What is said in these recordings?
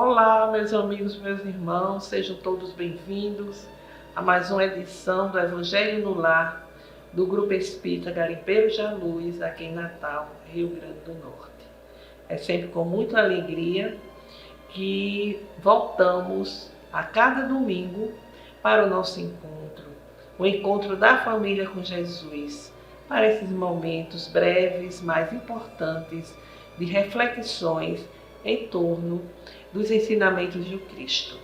Olá, meus amigos, meus irmãos, sejam todos bem-vindos a mais uma edição do Evangelho no Lar, do Grupo Espírita Garimpeiros da Luz, aqui em Natal, Rio Grande do Norte. É sempre com muita alegria que voltamos a cada domingo para o nosso encontro, o encontro da família com Jesus, para esses momentos breves, mas importantes, de reflexões em torno dos ensinamentos de Cristo.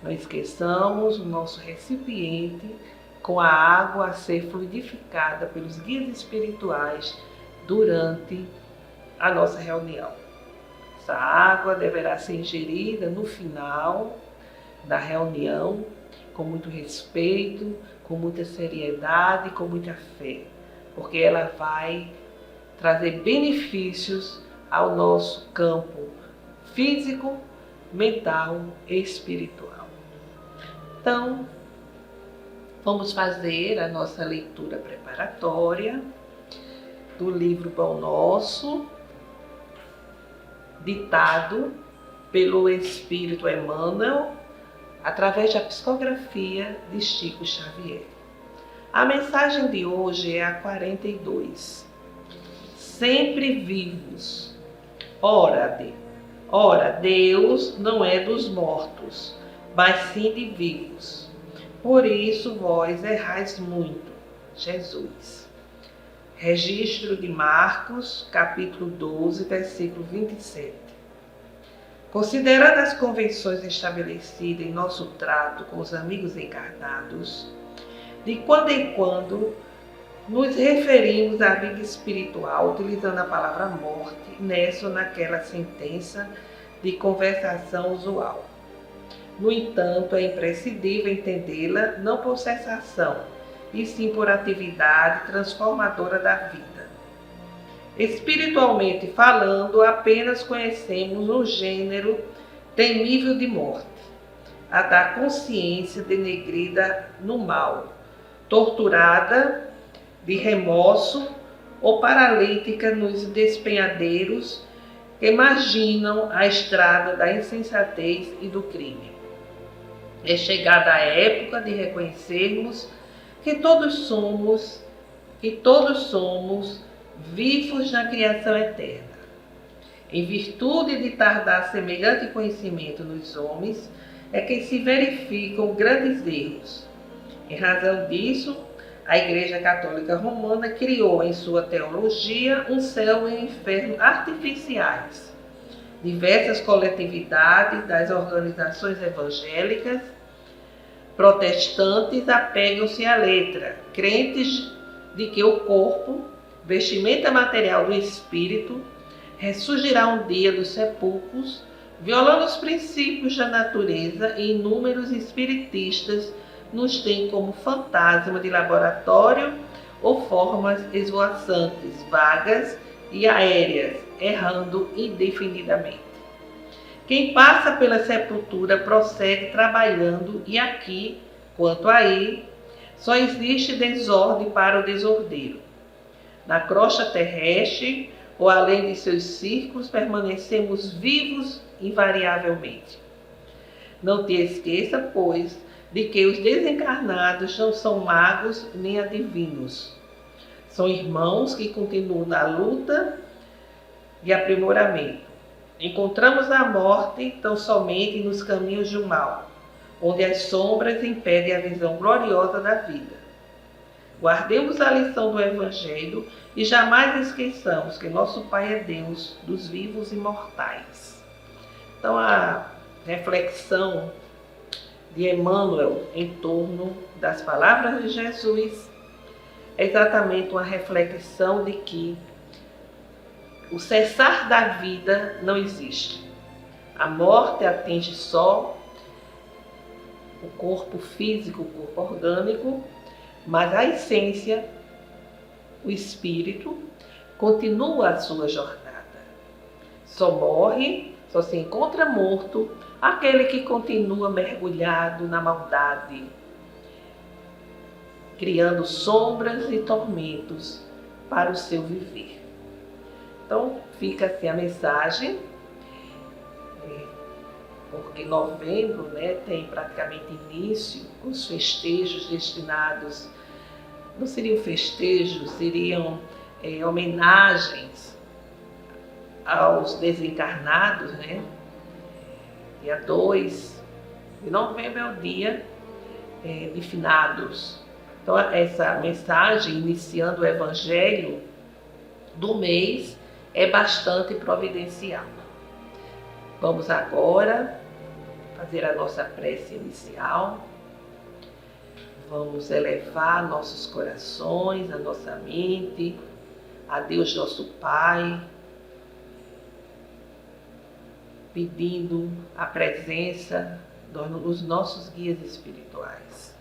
Não esqueçamos o nosso recipiente com a água a ser fluidificada pelos guias espirituais durante a nossa reunião. Essa água deverá ser ingerida no final da reunião, com muito respeito, com muita seriedade, com muita fé, porque ela vai trazer benefícios ao nosso campo físico, mental e espiritual. Então, vamos fazer a nossa leitura preparatória do livro Pão Nosso, ditado pelo Espírito Emmanuel, através da psicografia de Chico Xavier. A mensagem de hoje é a 42. Sempre vivos. Ora, Deus não é dos mortos, mas sim de vivos. Por isso vós errais muito. Jesus. Registro de Marcos, capítulo 12, versículo 27. Considerando as convenções estabelecidas em nosso trato com os amigos encarnados, de quando em quando nos referimos à vida espiritual utilizando a palavra morte nessa ou naquela sentença de conversação usual. No entanto, é imprescindível entendê-la não por sensação, e sim por atividade transformadora da vida. Espiritualmente falando, apenas conhecemos um gênero temível de morte, a da consciência denegrida no mal, torturada de remorso ou paralítica nos despenhadeiros que marginam a estrada da insensatez e do crime. É chegada a época de reconhecermos que todos somos vivos na criação eterna. Em virtude de tardar semelhante conhecimento nos homens, é que se verificam grandes erros. Em razão disso, a Igreja Católica Romana criou em sua teologia um céu e um inferno artificiais. Diversas coletividades das organizações evangélicas protestantes apegam-se à letra, crentes de que o corpo, vestimenta material do espírito, ressurgirá um dia dos sepulcros, violando os princípios da natureza, e inúmeros espiritistas nos têm como fantasma de laboratório ou formas esvoaçantes, vagas e aéreas, errando indefinidamente. Quem passa pela sepultura prossegue trabalhando, e aqui, quanto aí, só existe desordem para o desordeiro. Na crosta terrestre, ou além de seus círculos, permanecemos vivos invariavelmente. Não te esqueça, pois, de que os desencarnados não são magos nem adivinhos. São irmãos que continuam na luta de aprimoramento. Encontramos a morte tão somente nos caminhos do mal, onde as sombras impedem a visão gloriosa da vida. Guardemos a lição do Evangelho e jamais esqueçamos que nosso Pai é Deus dos vivos e mortais. Então, a reflexão de Emmanuel em torno das palavras de Jesus é exatamente uma reflexão de que o cessar da vida não existe. A morte atinge só o corpo físico, o corpo orgânico, mas a essência, o espírito, continua a sua jornada. Só morre, só se encontra morto aquele que continua mergulhado na maldade, criando sombras e tormentos para o seu viver. Então, fica assim a mensagem porque novembro, né, tem praticamente início os festejos destinados, não seriam festejos, seriam homenagens aos desencarnados, né? Dia 2 de novembro é o dia de finados. Então, essa mensagem, iniciando o evangelho do mês, é bastante providencial. Vamos agora fazer a nossa prece inicial. Vamos elevar nossos corações, a nossa mente, a Deus nosso Pai, pedindo a presença dos nossos guias espirituais.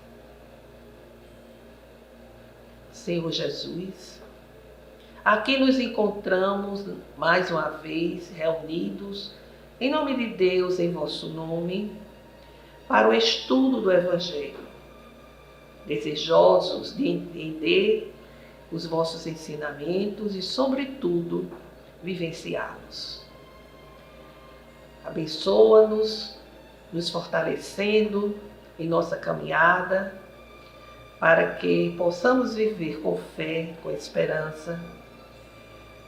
Senhor Jesus, aqui nos encontramos mais uma vez reunidos em nome de Deus, em vosso nome, para o estudo do Evangelho, desejosos de entender os vossos ensinamentos e, sobretudo, vivenciá-los. Abençoa-nos, nos fortalecendo em nossa caminhada, para que possamos viver com fé, com esperança,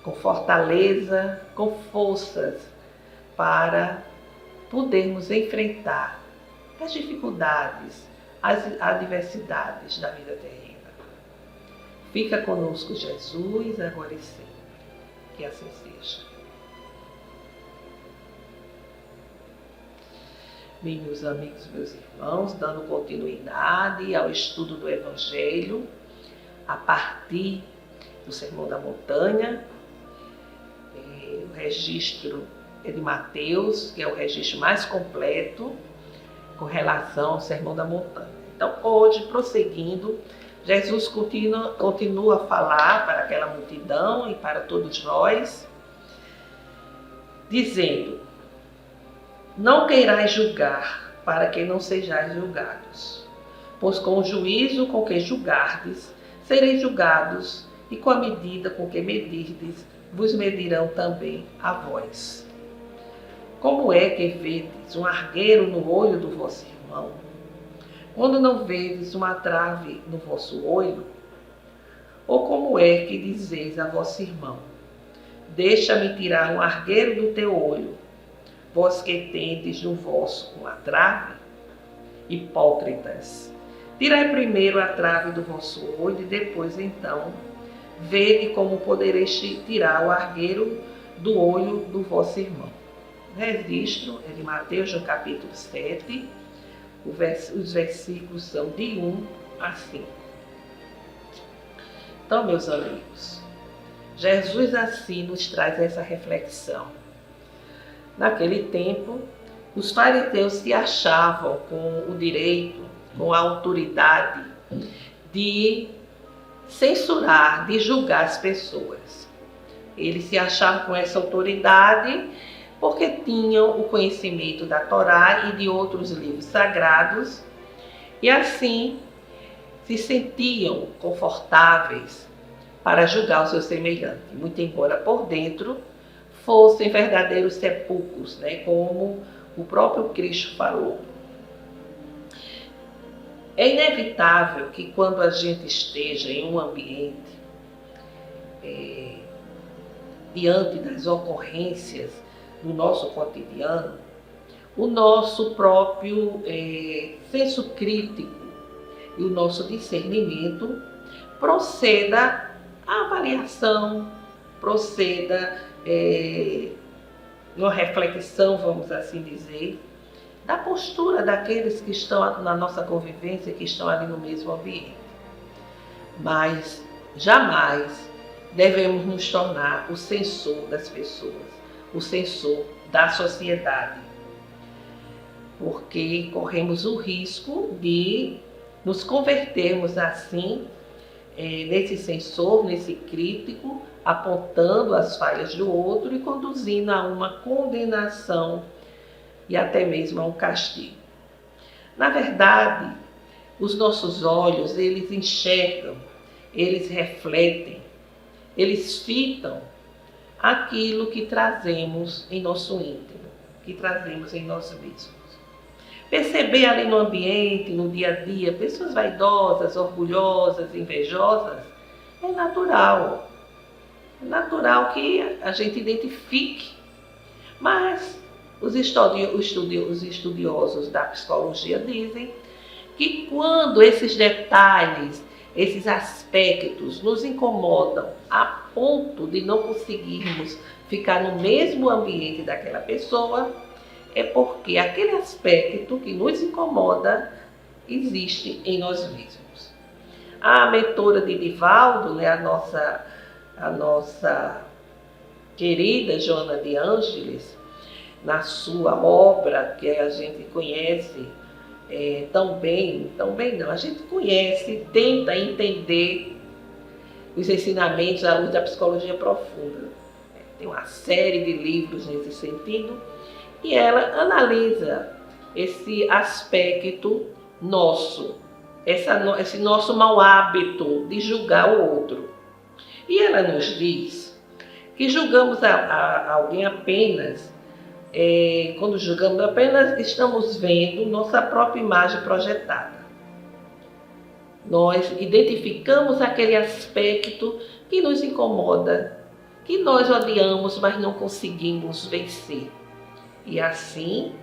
com fortaleza, com forças, para podermos enfrentar as dificuldades, as adversidades da vida terrena. Fica conosco, Jesus, agora e sempre. Que assim seja. Bem, meus amigos, meus irmãos, dando continuidade ao estudo do Evangelho, a partir do Sermão da Montanha, o registro é de Mateus, que é o registro mais completo com relação ao Sermão da Montanha. Então, hoje, prosseguindo, Jesus continua a falar para aquela multidão e para todos nós, dizendo: não queirais julgar, para que não sejais julgados. Pois com o juízo com que julgardes, sereis julgados, e com a medida com que medirdes, vos medirão também a vós. Como é que vedes um argueiro no olho do vosso irmão, quando não vedes uma trave no vosso olho? Ou como é que dizeis a vosso irmão: deixa-me tirar um argueiro do teu olho, vós que tendes no vosso uma trave? Hipócritas, tirai primeiro a trave do vosso olho, e depois então vede como podereis tirar o argueiro do olho do vosso irmão. O registro é de Mateus, no capítulo 7, os versículos são de 1 a 5. Então, meus amigos, Jesus assim nos traz essa reflexão. Naquele tempo, os fariseus se achavam com o direito, com a autoridade de censurar, de julgar as pessoas. Eles se achavam com essa autoridade porque tinham o conhecimento da Torá e de outros livros sagrados, e assim se sentiam confortáveis para julgar o seu semelhante, muito embora por dentro fossem verdadeiros sepulcros, né, como o próprio Cristo falou. É inevitável que quando a gente esteja em um ambiente, diante das ocorrências do nosso cotidiano, o nosso próprio senso crítico e o nosso discernimento proceda à avaliação, proceda uma reflexão, vamos assim dizer, da postura daqueles que estão na nossa convivência, que estão ali no mesmo ambiente. Mas jamais devemos nos tornar o censor das pessoas, o censor da sociedade, porque corremos o risco de nos convertermos assim nesse censor, nesse crítico, apontando as falhas do outro e conduzindo a uma condenação e até mesmo a um castigo. Na verdade, os nossos olhos, eles enxergam, eles refletem, eles fitam aquilo que trazemos em nosso íntimo, que trazemos em nós mesmos. Perceber ali no ambiente, no dia a dia, pessoas vaidosas, orgulhosas, invejosas, é natural. É natural que a gente identifique. Mas os estudiosos da psicologia dizem que quando esses detalhes, esses aspectos nos incomodam a ponto de não conseguirmos ficar no mesmo ambiente daquela pessoa, é porque aquele aspecto que nos incomoda existe em nós mesmos. A mentora de Divaldo, né, a nossa querida Joana de Ângeles, na sua obra que a gente conhece tão bem não, a gente conhece, tenta entender os ensinamentos à luz da psicologia profunda. Tem uma série de livros nesse sentido e ela analisa esse aspecto nosso, esse nosso mau hábito de julgar o outro. E ela nos diz que julgamos alguém apenas, quando julgamos apenas estamos vendo nossa própria imagem projetada. Nós identificamos aquele aspecto que nos incomoda, que nós odiamos, mas não conseguimos vencer. E assim,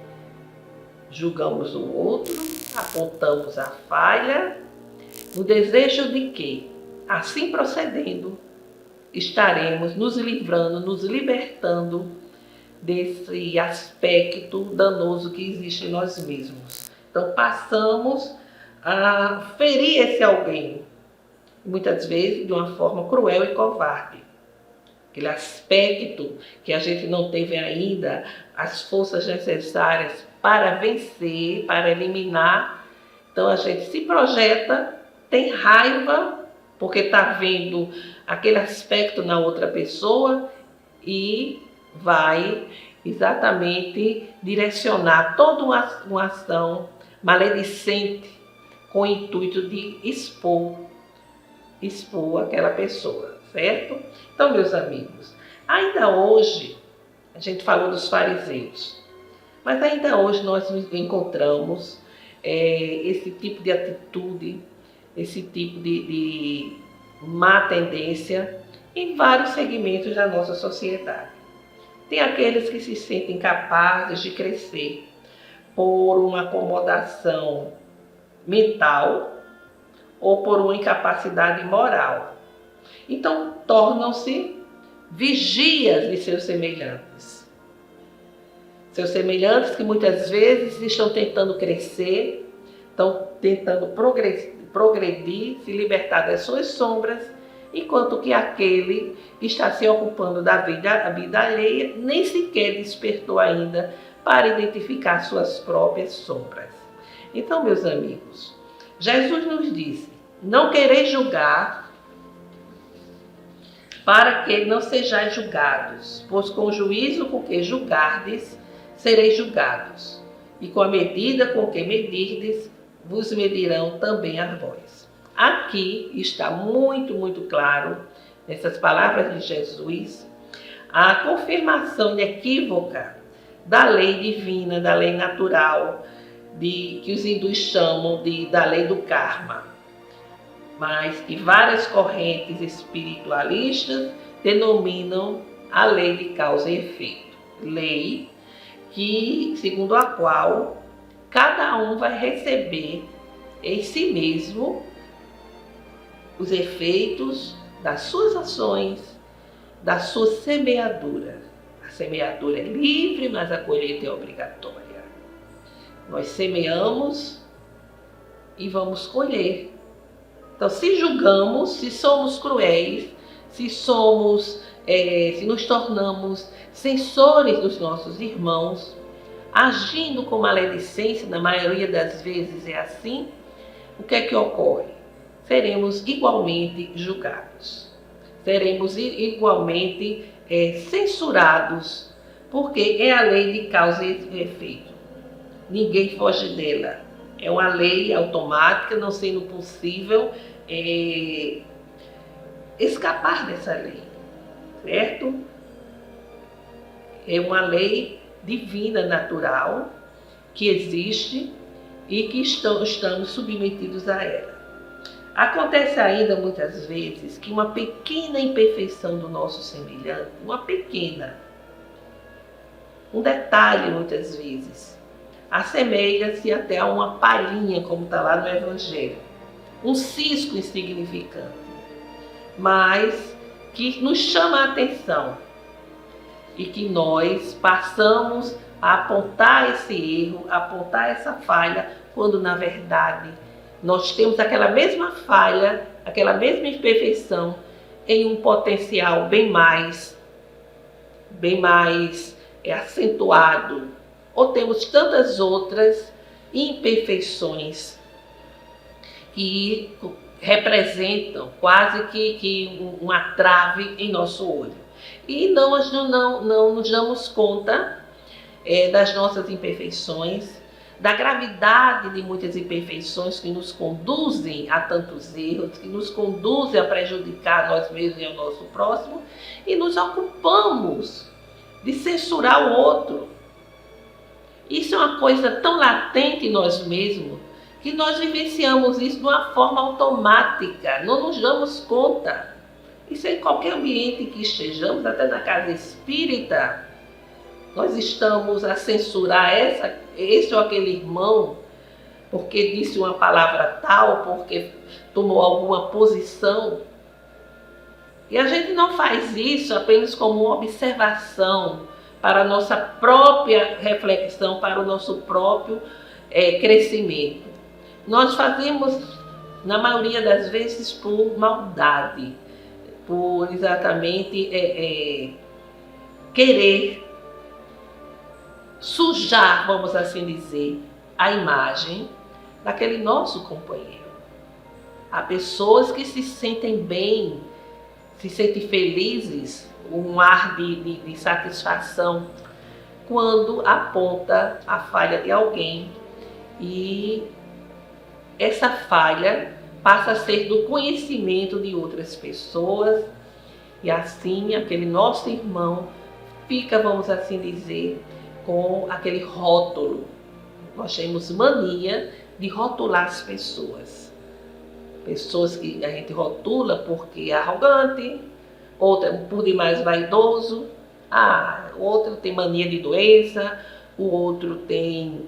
julgamos o outro, apontamos a falha, no desejo de que, assim procedendo, estaremos nos livrando, nos libertando desse aspecto danoso que existe em nós mesmos. Então, passamos a ferir esse alguém, muitas vezes de uma forma cruel e covarde. Aquele aspecto que a gente não teve ainda as forças necessárias para vencer, para eliminar. Então a gente se projeta, tem raiva, porque está vendo aquele aspecto na outra pessoa e vai exatamente direcionar toda uma ação maledicente com o intuito de expor aquela pessoa, certo? Então, meus amigos, ainda hoje, a gente falou dos fariseus, mas ainda hoje nós nos encontramos esse tipo de atitude, esse tipo de má tendência em vários segmentos da nossa sociedade. Tem aqueles que se sentem capazes de crescer por uma acomodação mental ou por uma incapacidade moral. Então, tornam-se vigias de seus semelhantes. Seus semelhantes que muitas vezes estão tentando crescer, estão tentando progredir, se libertar das suas sombras, enquanto que aquele que está se ocupando da vida alheia nem sequer despertou ainda para identificar suas próprias sombras. Então, meus amigos, Jesus nos disse: não quereis julgar, para que não sejais julgados, pois com o juízo com que julgardes, sereis julgados, e com a medida com que medirdes, vos medirão também a vós. Aqui está muito claro, nessas palavras de Jesus, a confirmação inequívoca da lei divina, da lei natural, que os hindus chamam da lei do karma, mas que várias correntes espiritualistas denominam a lei de causa e efeito. Lei que, segundo a qual, cada um vai receber em si mesmo os efeitos das suas ações, da sua semeadura. A semeadura é livre, mas a colheita é obrigatória. Nós semeamos e vamos colher. Então, se julgamos, se somos cruéis, se nos tornamos censores dos nossos irmãos, agindo com maledicência, na maioria das vezes é assim, o que é que ocorre? Seremos igualmente julgados, seremos igualmente censurados, porque é a lei de causa e efeito. Ninguém foge dela. É uma lei automática, não sendo possível escapar dessa lei, certo? É uma lei divina, natural, que existe e que estamos submetidos a ela. Acontece ainda muitas vezes que uma pequena imperfeição do nosso semelhante, um detalhe muitas vezes, assemelha-se até a uma palhinha, como está lá no Evangelho, um cisco insignificante, mas que nos chama a atenção e que nós passamos a apontar esse erro, a apontar essa falha, quando na verdade nós temos aquela mesma falha, aquela mesma imperfeição em um potencial bem mais acentuado, ou temos tantas outras imperfeições que representam quase que uma trave em nosso olho. E nós não nos damos conta das nossas imperfeições, da gravidade de muitas imperfeições que nos conduzem a tantos erros, que nos conduzem a prejudicar nós mesmos e o nosso próximo, e nos ocupamos de censurar o outro. Isso é uma coisa tão latente em nós mesmos, que nós vivenciamos isso de uma forma automática, não nos damos conta. Isso é em qualquer ambiente em que estejamos, até na casa espírita, nós estamos a censurar esse ou aquele irmão, porque disse uma palavra tal, porque tomou alguma posição. E a gente não faz isso apenas como uma observação para a nossa própria reflexão, para o nosso próprio crescimento. Nós fazemos, na maioria das vezes, por maldade, por exatamente querer sujar, vamos assim dizer, a imagem daquele nosso companheiro. Há pessoas que se sentem bem, se sentem felizes, um ar de satisfação, quando aponta a falha de alguém e essa falha passa a ser do conhecimento de outras pessoas e assim aquele nosso irmão fica, vamos assim dizer, com aquele rótulo. Nós temos mania de rotular as pessoas. Pessoas que a gente rotula porque é arrogante, outra por demais vaidoso, outro tem mania de doença, o outro tem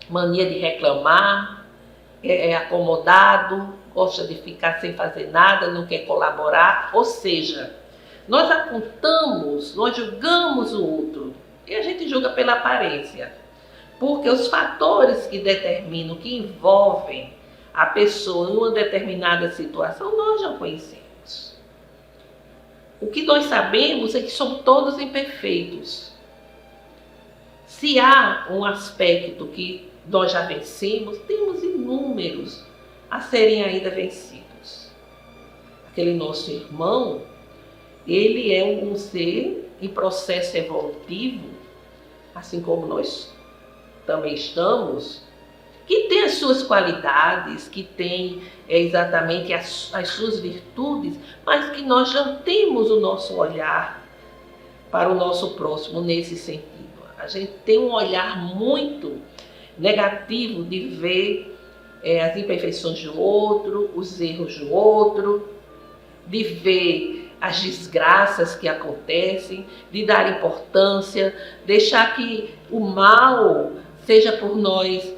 mania de reclamar, é acomodado, gosta de ficar sem fazer nada, não quer colaborar. Ou seja, nós apontamos, nós julgamos o outro e a gente julga pela aparência, porque os fatores que determinam, que envolvem a pessoa em uma determinada situação, nós já conhecemos. O que nós sabemos é que somos todos imperfeitos. Se há um aspecto que nós já vencemos, temos inúmeros a serem ainda vencidos. Aquele nosso irmão, ele é um ser em processo evolutivo, assim como nós também estamos, que tem as suas qualidades, que tem exatamente as suas virtudes, mas que nós já temos o nosso olhar para o nosso próximo nesse sentido. A gente tem um olhar muito negativo de ver as imperfeições do outro, os erros do outro, de ver as desgraças que acontecem, de dar importância, deixar que o mal seja por nós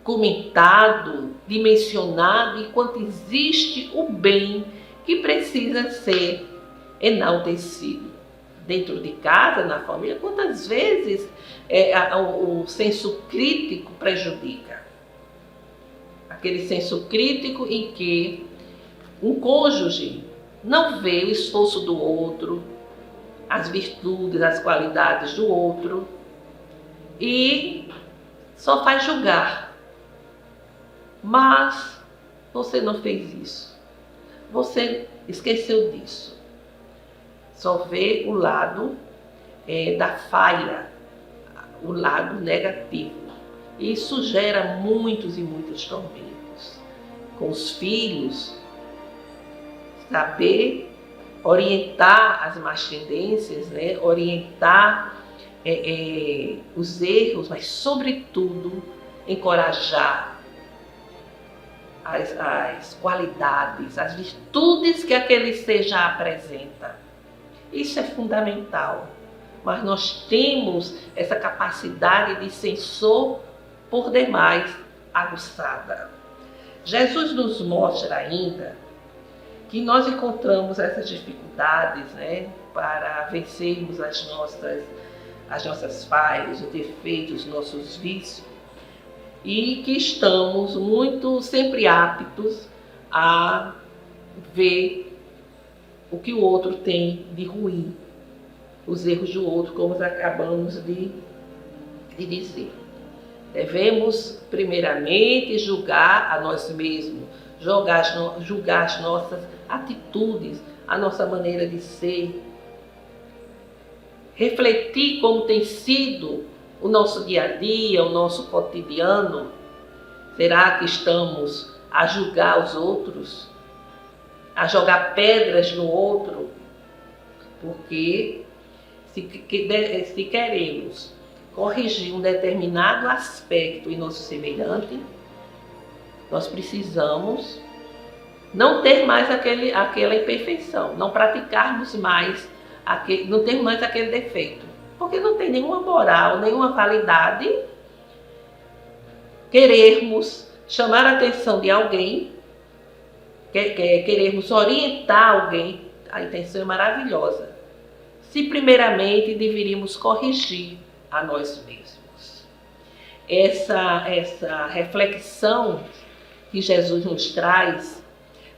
comentado, dimensionado, enquanto existe o bem que precisa ser enaltecido. Dentro de casa, na família, quantas vezes o senso crítico prejudica? Aquele senso crítico em que um cônjuge não vê o esforço do outro, as virtudes, as qualidades do outro e só faz julgar. Mas você não fez isso, você esqueceu disso. Só vê o lado da falha, o lado negativo. Isso gera muitos e muitos tormentos. Com os filhos, saber orientar as más tendências, orientar os erros, mas sobretudo encorajar as qualidades, as virtudes que aquele ser já apresenta. Isso é fundamental, mas nós temos essa capacidade de sensor por demais aguçada. Jesus nos mostra ainda que nós encontramos essas dificuldades, né, para vencermos as nossas falhas, os defeitos, os nossos vícios, e que estamos muito sempre aptos a ver o que o outro tem de ruim, os erros do outro, como acabamos de dizer. Devemos primeiramente julgar a nós mesmos, julgar as nossas atitudes, a nossa maneira de ser, refletir como tem sido o nosso dia a dia, o nosso cotidiano. Será que estamos a julgar os outros, a jogar pedras no outro? Porque se queremos corrigir um determinado aspecto em nosso semelhante, nós precisamos não ter mais aquela imperfeição, não praticarmos mais, não ter mais aquele defeito, porque não tem nenhuma moral, nenhuma validade querermos chamar a atenção de alguém, querermos orientar alguém. A intenção é maravilhosa, se primeiramente deveríamos corrigir a nós mesmos. Essa reflexão que Jesus nos traz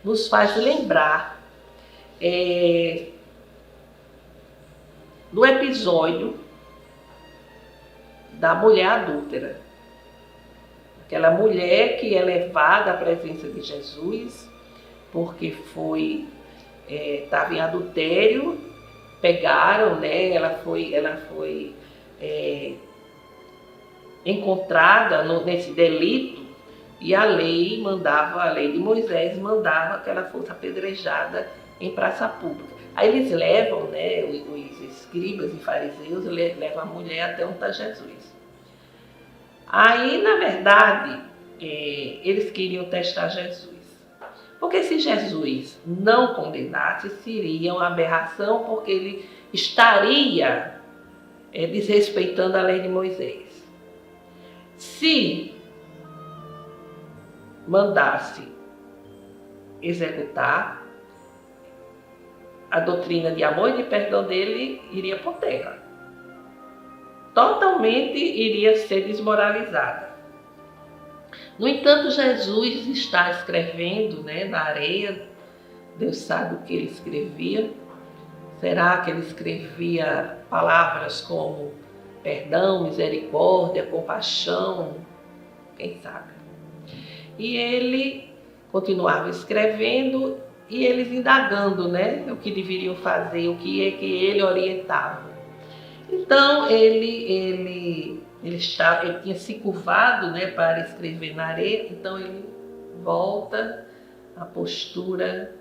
nos faz lembrar do episódio da mulher adúltera. Aquela mulher que é levada à presença de Jesus porque estava em adultério, pegaram, né? Ela foi encontrada nesse delito, e a lei de Moisés mandava que ela fosse apedrejada em praça pública. Aí eles levam, né, os escribas e fariseus levam a mulher até onde está Jesus. Aí, na verdade, eles queriam testar Jesus. Porque se Jesus não condenasse, seria uma aberração, porque ele estaria desrespeitando a lei de Moisés. Se mandasse executar, a doutrina de amor e de perdão dele iria por terra. Totalmente iria ser desmoralizada. No entanto, Jesus está escrevendo, né, na areia. Deus sabe o que ele escrevia. Será que ele escrevia palavras como perdão, misericórdia, compaixão? Quem sabe? E ele continuava escrevendo e eles indagando, né, o que deveriam fazer, o que é que ele orientava. Então ele tinha se curvado, né, para escrever na areia. Então ele volta à postura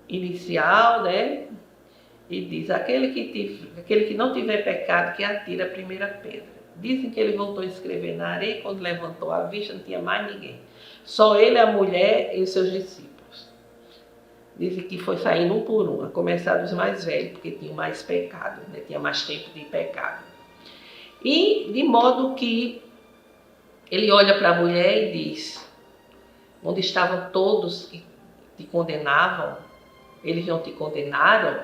inicial, né, e diz: aquele que não tiver pecado, que atire a primeira pedra. Dizem que ele voltou a escrever na areia, e quando levantou a vista não tinha mais ninguém. Só ele, a mulher e os seus discípulos. Dizem que foi saindo um por um, a começar dos mais velhos, porque tinham mais pecado, né? Tinha mais tempo de pecado. E de modo que ele olha para a mulher e diz: onde estavam todos que te condenavam, eles não te condenaram?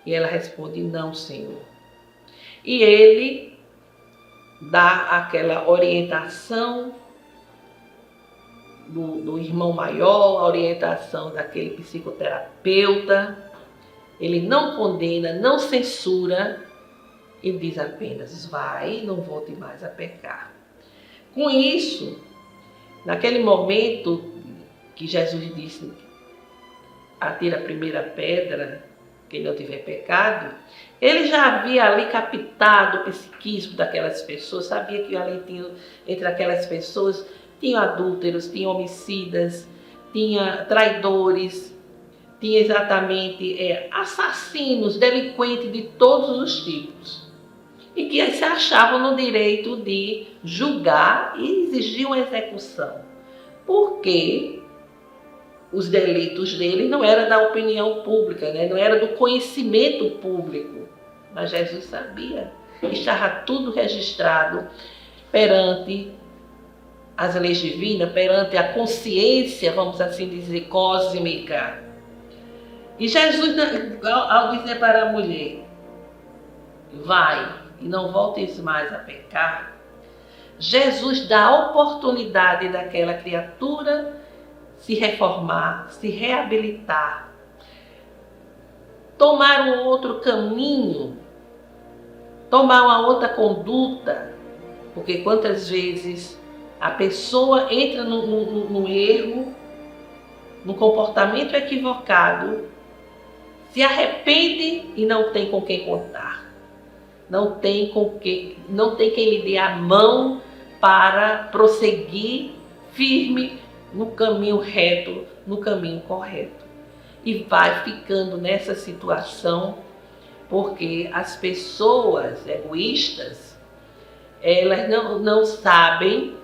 E ela responde: não, Senhor. E ele dá aquela orientação do irmão maior, a orientação daquele psicoterapeuta. Ele não condena, não censura, e diz apenas: vai, não volte mais a pecar. Com isso, naquele momento que Jesus disse: atira a primeira pedra, quem não tiver pecado, ele já havia ali captado o psiquismo daquelas pessoas, sabia que ali entre aquelas pessoas tinha adúlteros, tinha homicidas, tinha traidores, tinha exatamente assassinos, delinquentes de todos os tipos, e que se achavam no direito de julgar e exigir uma execução, porque os delitos dele não eram da opinião pública, né? Não era do conhecimento público, mas Jesus sabia, estava tudo registrado perante as leis divinas, perante a consciência, vamos assim dizer, cósmica. E Jesus, ao dizer para a mulher, vai e não voltes mais a pecar, Jesus dá a oportunidade daquela criatura se reformar, se reabilitar, tomar um outro caminho, tomar uma outra conduta, porque quantas vezes a pessoa entra num erro, num comportamento equivocado, se arrepende e não tem com quem contar. Não tem quem lhe dê a mão para prosseguir firme no caminho reto, no caminho correto. E vai ficando nessa situação porque as pessoas egoístas, elas não sabem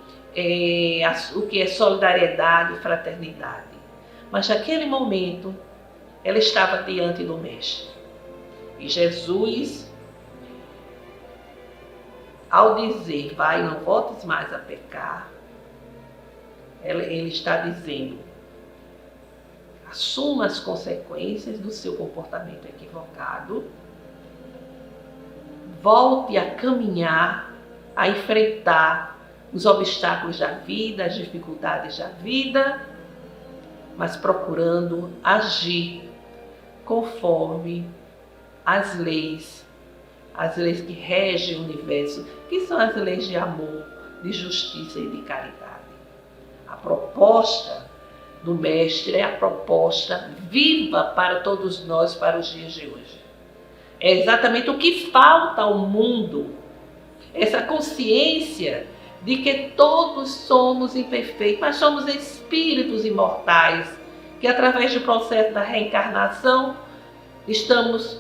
o que é solidariedade e fraternidade. Mas naquele momento, ela estava diante do Mestre. E Jesus, ao dizer, vai, não voltes mais a pecar, ele está dizendo, assuma as consequências do seu comportamento equivocado, volte a caminhar, a enfrentar os obstáculos da vida, as dificuldades da vida, mas procurando agir conforme as leis que regem o universo, que são as leis de amor, de justiça e de caridade. A proposta do Mestre é a proposta viva para todos nós, para os dias de hoje. É exatamente o que falta ao mundo, essa consciência de que todos somos imperfeitos, mas somos espíritos imortais, que através do processo da reencarnação estamos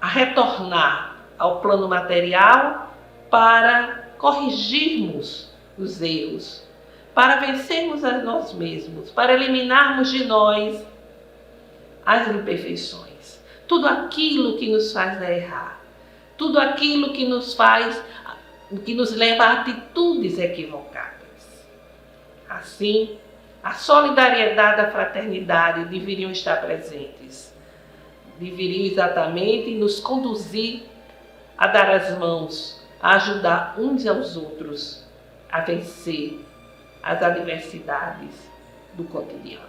a retornar ao plano material para corrigirmos os erros, para vencermos a nós mesmos, para eliminarmos de nós as imperfeições, tudo aquilo que nos faz errar, tudo aquilo que nos leva a atitudes equivocadas. Assim, a solidariedade e a fraternidade deveriam estar presentes, deveriam exatamente nos conduzir a dar as mãos, a ajudar uns aos outros a vencer as adversidades do cotidiano.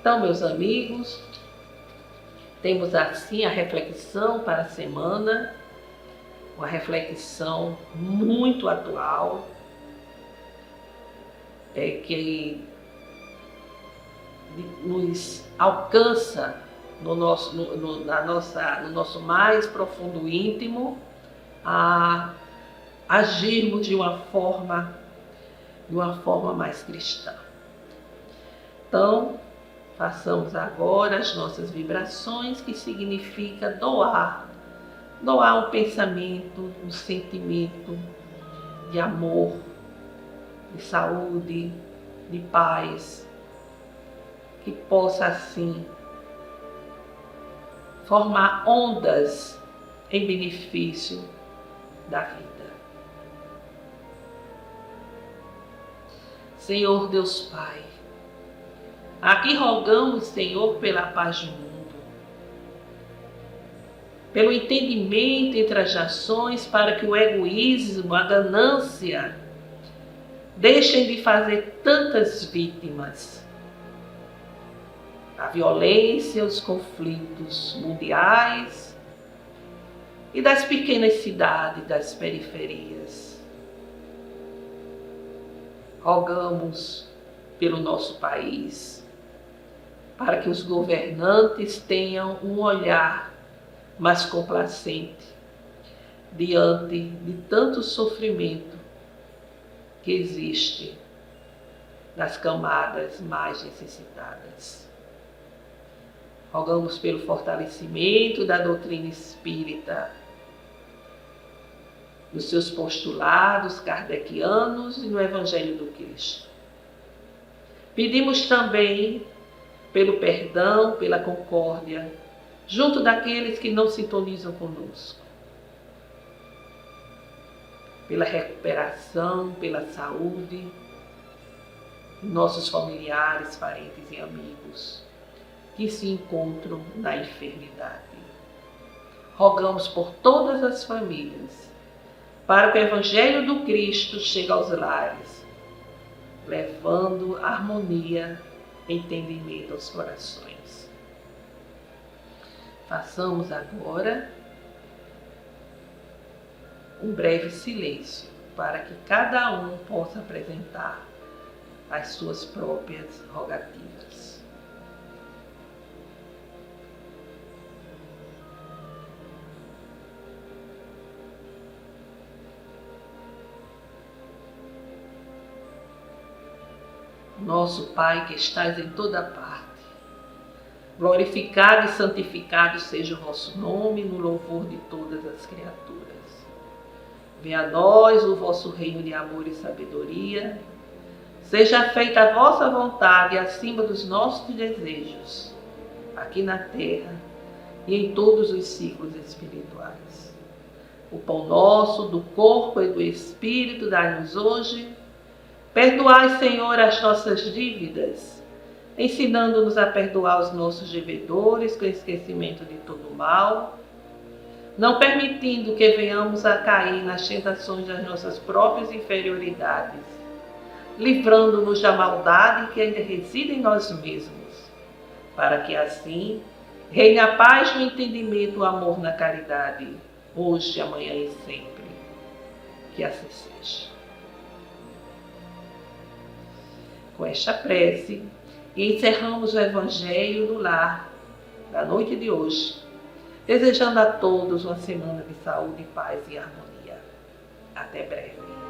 Então, meus amigos, temos assim a reflexão para a semana, uma reflexão muito atual, que nos alcança no nosso mais profundo íntimo, a agirmos de uma forma mais cristã. Então, façamos agora as nossas vibrações, que significa doar um pensamento, um sentimento de amor, de saúde, de paz, que possa assim formar ondas em benefício da vida. Senhor Deus Pai, aqui rogamos, Senhor, pela paz do mundo, pelo entendimento entre as nações, para que o egoísmo, a ganância, deixem de fazer tantas vítimas. A violência, os conflitos mundiais e das pequenas cidades, das periferias. Rogamos pelo nosso país, para que os governantes tenham um olhar mais complacente diante de tanto sofrimento que existe nas camadas mais necessitadas. Rogamos pelo fortalecimento da doutrina espírita, dos seus postulados kardecianos e no Evangelho do Cristo. Pedimos também pelo perdão, pela concórdia, junto daqueles que não sintonizam conosco. Pela recuperação, pela saúde, nossos familiares, parentes e amigos que se encontram na enfermidade. Rogamos por todas as famílias, para que o Evangelho do Cristo chegue aos lares, levando harmonia e entendimento aos corações. Façamos agora um breve silêncio, para que cada um possa apresentar as suas próprias rogativas. Nosso Pai que estás em toda parte, glorificado e santificado seja o vosso nome no louvor de todas as criaturas. Venha a nós o vosso reino de amor e sabedoria. Seja feita a vossa vontade acima dos nossos desejos, aqui na terra e em todos os ciclos espirituais. O pão nosso, do corpo e do espírito, dai-nos hoje. Perdoai, Senhor, as nossas dívidas, ensinando-nos a perdoar os nossos devedores com esquecimento de todo mal, não permitindo que venhamos a cair nas tentações das nossas próprias inferioridades, livrando-nos da maldade que ainda reside em nós mesmos, para que assim reine a paz, o entendimento, o amor na caridade, hoje, amanhã e sempre. Que assim seja. Com esta prece, encerramos o Evangelho no Lar da noite de hoje, desejando a todos uma semana de saúde, paz e harmonia. Até breve.